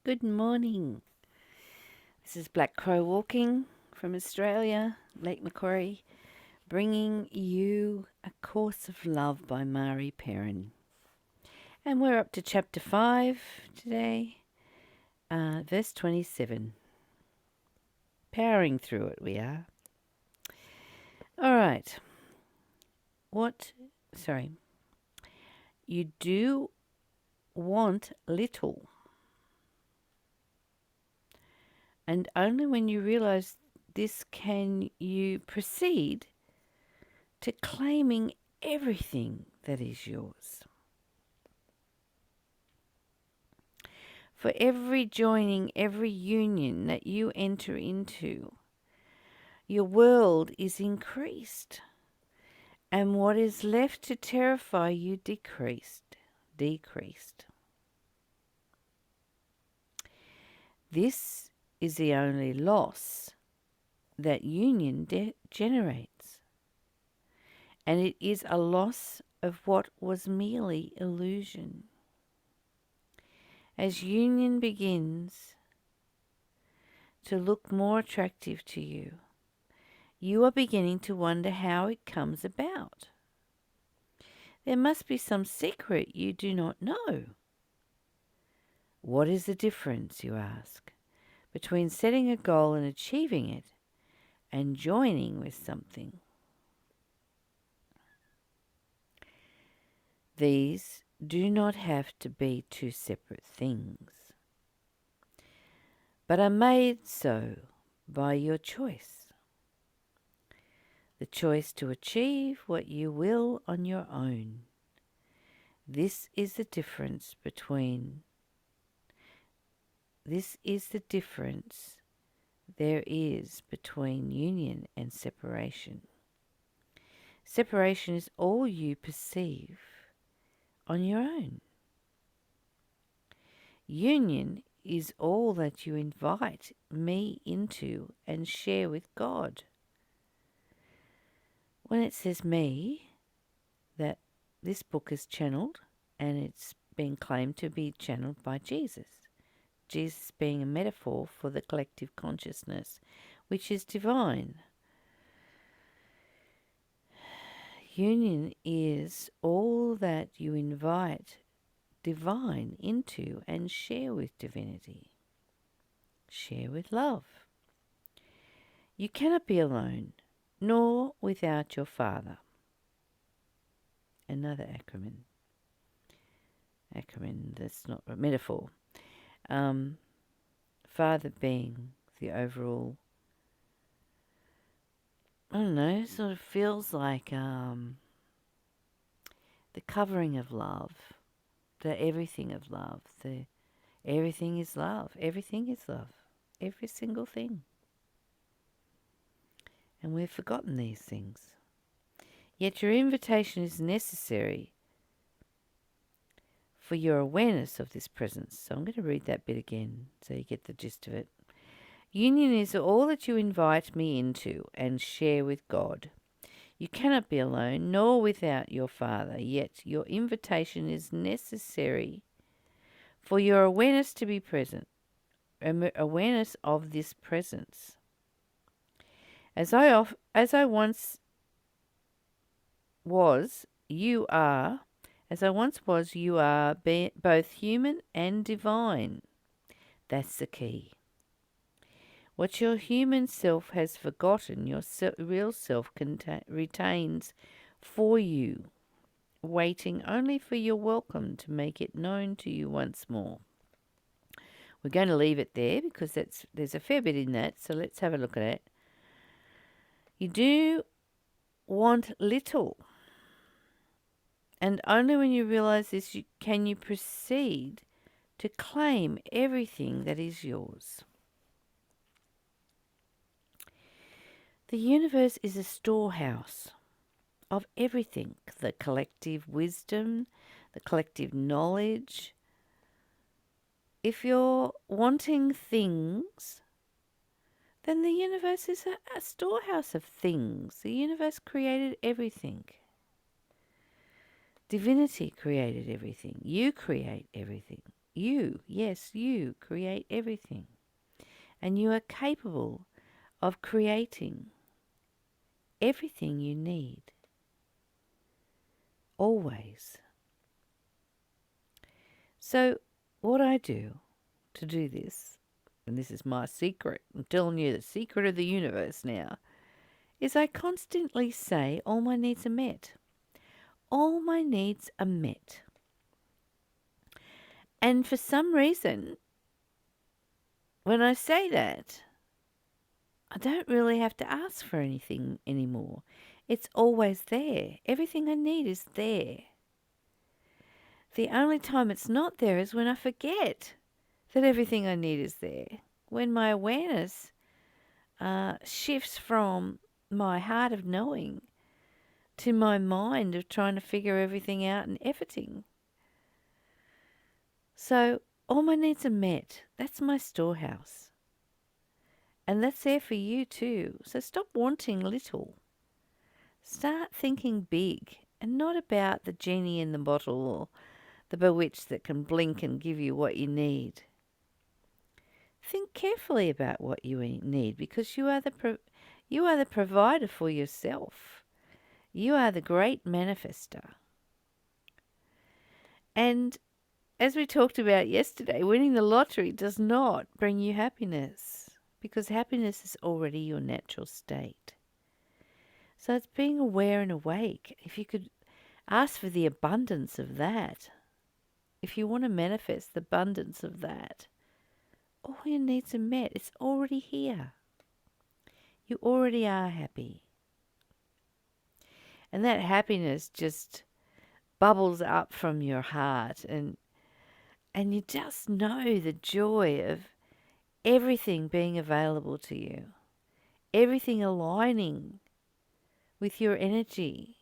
Good morning. This is Black Crow Walking from Australia, Lake Macquarie, bringing you A Course of Love by Mari Perron. And we're up to chapter 5 today, verse 27. Powering through it, we are. All right. You do want little. And only when you realize this can you proceed to claiming everything that is yours. For every joining, every union that you enter into, your world is increased, and what is left to terrify you decreased. This is the only loss that union generates, and it is a loss of what was merely illusion. As union begins to look more attractive to you, you are beginning to wonder how it comes about. There must be some secret you do not know. What is the difference, you ask, between setting a goal and achieving it and joining with something? These do not have to be two separate things, but are made so by your choice. The choice to achieve what you will on your own. This is the difference there is between union and separation. Separation is all you perceive on your own. Union is all that you invite me into and share with God. When it says me, that this book is channeled, and it's been claimed to be channeled by Jesus. Jesus being a metaphor for the collective consciousness, which is divine. Union is all that you invite divine into and share with divinity. Share with love. You cannot be alone, nor without your Father. Another acronym. That's not a metaphor. Father being the overall, sort of feels like the covering of love, the everything of love, everything is love. Everything is love. Every single thing. And we've forgotten these things. Yet your invitation is necessary for your awareness of this presence. So I'm going to read that bit again so you get the gist of it. Union is all that you invite me into and share with God. You cannot be alone, nor without your Father, yet your invitation is necessary for your awareness to be present, awareness of this presence. As I once was, you are. As I once was, you are both human and divine. That's the key. What your human self has forgotten, your real self retains for you, waiting only for your welcome to make it known to you once more. We're going to leave it there because there's a fair bit in that, so let's have a look at it. You do want little. And only when you realize this can you proceed to claim everything that is yours. The universe is a storehouse of everything, the collective wisdom, the collective knowledge. If you're wanting things, then the universe is a storehouse of things. The universe created everything. Divinity created everything. You create everything. yes, you create everything. And you are capable of creating everything you need. Always. So what I do to do this, and this is my secret, I'm telling you the secret of the universe now, is I constantly say all my needs are met. All my needs are met. And for some reason, when I say that, I don't really have to ask for anything anymore. It's always there. Everything I need is there. The only time it's not there is when I forget that everything I need is there. When my awareness shifts from my heart of knowing to my mind of trying to figure everything out and efforting. So all my needs are met. That's my storehouse. And that's there for you too. So stop wanting little. Start thinking big, and not about the genie in the bottle or the bewitched that can blink and give you what you need. Think carefully about what you need, because you are the provider for yourself. You are the great manifester. And as we talked about yesterday, winning the lottery does not bring you happiness, because happiness is already your natural state. So it's being aware and awake. If you could ask for the abundance of that, if you want to manifest the abundance of that, all your needs are met. It's already here. You already are happy. And that happiness just bubbles up from your heart, and you just know the joy of everything being available to you, everything aligning with your energy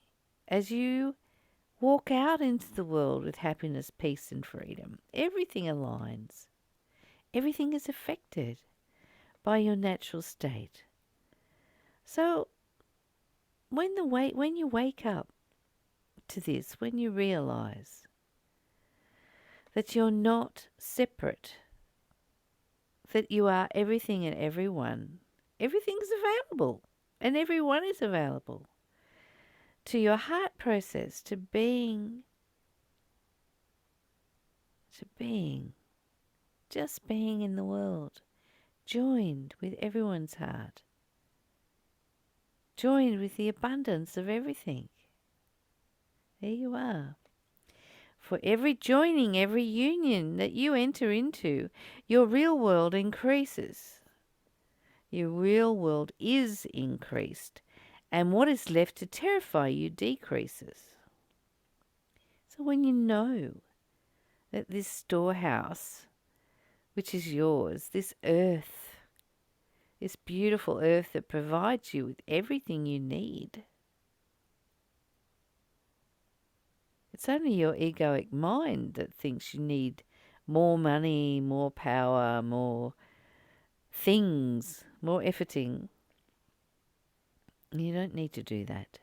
as you walk out into the world with happiness, peace and freedom. Everything aligns. Everything is affected by your natural state. So when you wake up to this, when you realize that you're not separate, that you are everything and everyone, everything's available and everyone is available to your heart process, to being, just being in the world, joined with everyone's heart, joined with the abundance of everything. There you are. For every joining, every union that you enter into, your real world increases. Your real world is increased, and what is left to terrify you decreases. So when you know that this storehouse, which is yours, this earth, this beautiful earth that provides you with everything you need, it's only your egoic mind that thinks you need more money, more power, more things, more efforting. You don't need to do that.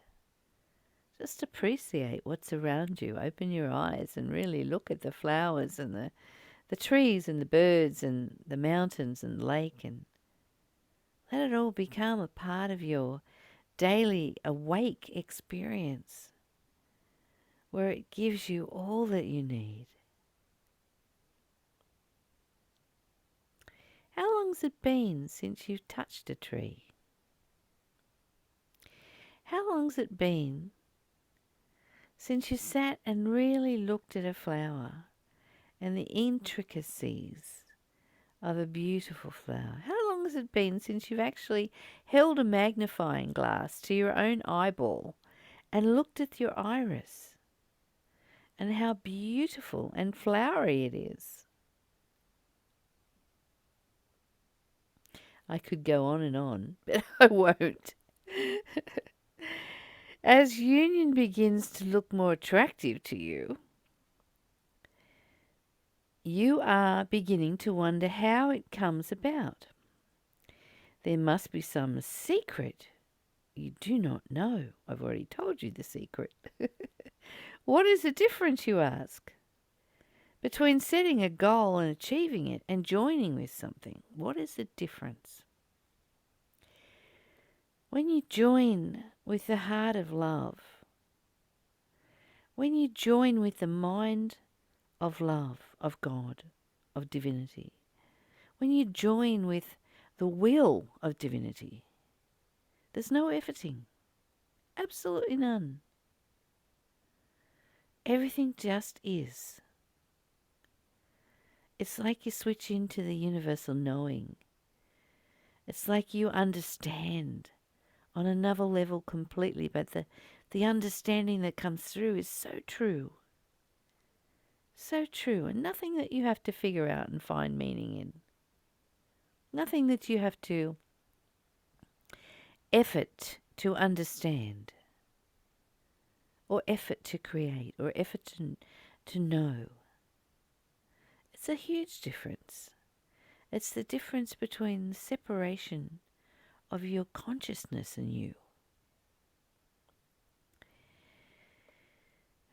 Just appreciate what's around you. Open your eyes and really look at the flowers and the trees and the birds and the mountains and the lake, and let it all become a part of your daily awake experience, where it gives you all that you need. How long's it been since you've touched a tree? How long's it been since you sat and really looked at a flower and the intricacies of a beautiful flower? How long has it been since you've actually held a magnifying glass to your own eyeball and looked at your iris and how beautiful and flowery it is? I could go on, but I won't. As union begins to look more attractive to you, you are beginning to wonder how it comes about. There must be some secret you do not know. I've already told you the secret. What is the difference, you ask? Between setting a goal and achieving it and joining with something, what is the difference? When you join with the heart of love, when you join with the mind of love, of God, of divinity, when you join with the will of divinity, there's no efforting. Absolutely none. Everything just is. It's like you switch into the universal knowing. It's like you understand on another level completely, but the understanding that comes through is so true. So true, and nothing that you have to figure out and find meaning in. Nothing that you have to effort to understand, or effort to create, or effort to know. It's a huge difference. It's the difference between the separation of your consciousness and you.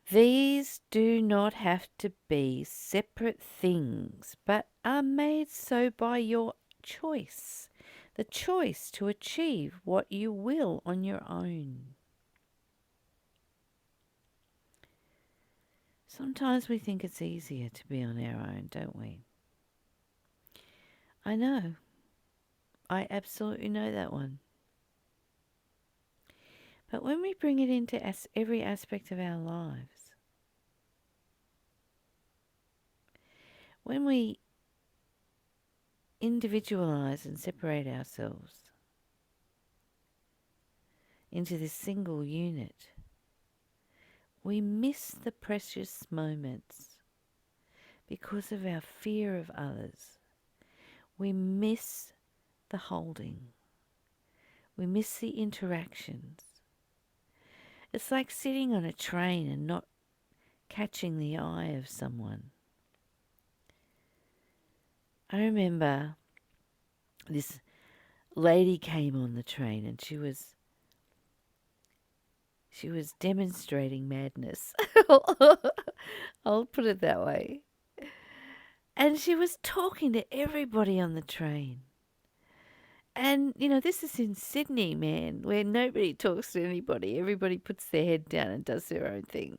These do not have to be separate things, but are made so by your choice. The choice to achieve what you will on your own. Sometimes we think it's easier to be on our own, don't we? I know. I absolutely know that one. But when we bring it into every aspect of our lives, when we individualize and separate ourselves into this single unit, we miss the precious moments because of our fear of others. We miss the holding. We miss the interactions. It's like sitting on a train and not catching the eye of someone. I remember this lady came on the train and she was demonstrating madness. I'll put it that way. And she was talking to everybody on the train. And, this is in Sydney, man, where nobody talks to anybody. Everybody puts their head down and does their own thing.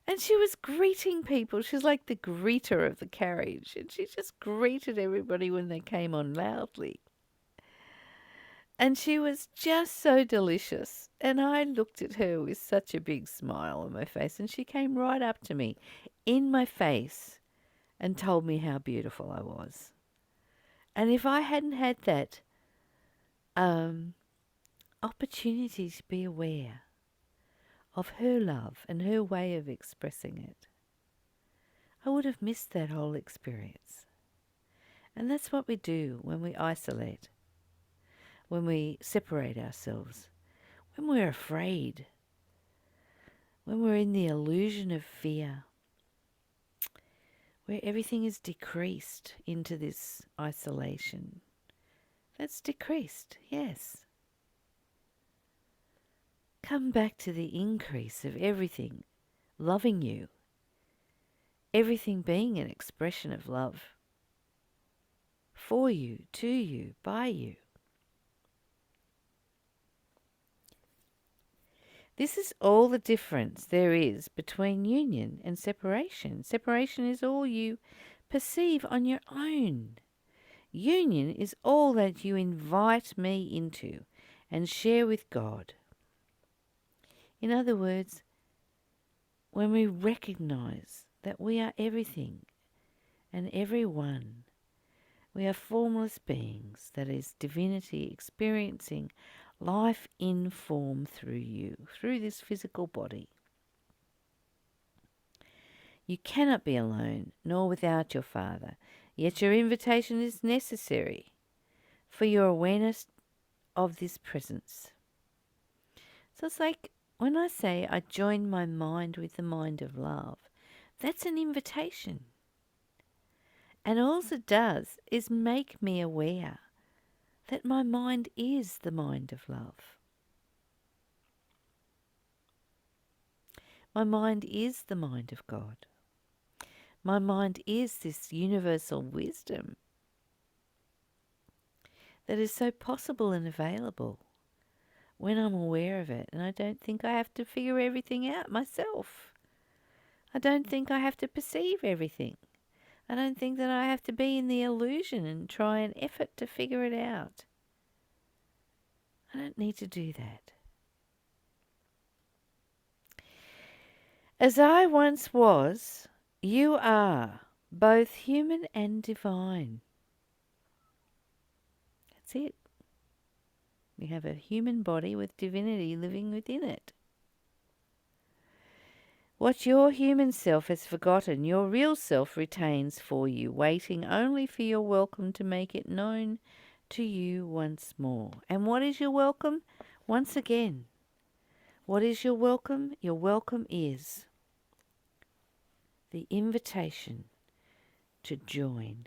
And she was greeting people. She's like the greeter of the carriage. And she just greeted everybody when they came on loudly. And she was just so delicious. And I looked at her with such a big smile on my face. And she came right up to me in my face and told me how beautiful I was. And if I hadn't had that opportunity to be aware of her love and her way of expressing it, I would have missed that whole experience. And that's what we do when we isolate, when we separate ourselves, when we're afraid, when we're in the illusion of fear, where everything is decreased into this isolation. That's decreased, yes. Come back to the increase of everything loving you, everything being an expression of love for you, to you, by you. This is all the difference there is between union and separation. Separation is all you perceive on your own. Union is all that you invite me into and share with God. In other words, when we recognize that we are everything and everyone, we are formless beings, that is divinity experiencing life in form through you, through this physical body. You cannot be alone, nor without your Father, yet your invitation is necessary for your awareness of this presence. So it's like when I say I join my mind with the mind of love, that's an invitation. And all it does is make me aware that my mind is the mind of love. My mind is the mind of God. My mind is this universal wisdom that is so possible and available when I'm aware of it, and I don't think I have to figure everything out myself. I don't think I have to perceive everything. I don't think that I have to be in the illusion and try an effort to figure it out. I don't need to do that. As I once was, you are both human and divine. That's it. We have a human body with divinity living within it. What your human self has forgotten, your real self retains for you, waiting only for your welcome to make it known to you once more. And what is your welcome? Once again, what is your welcome? Your welcome is the invitation to join.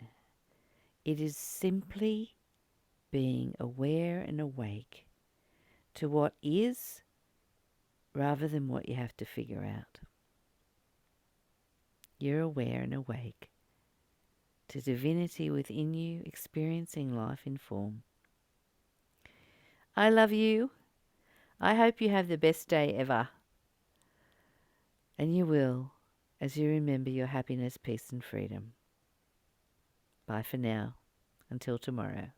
It is simply being aware and awake to what is rather than what you have to figure out. You're aware and awake to divinity within you, experiencing life in form. I love you. I hope you have the best day ever. And you will, as you remember your happiness, peace and freedom. Bye for now. Until tomorrow.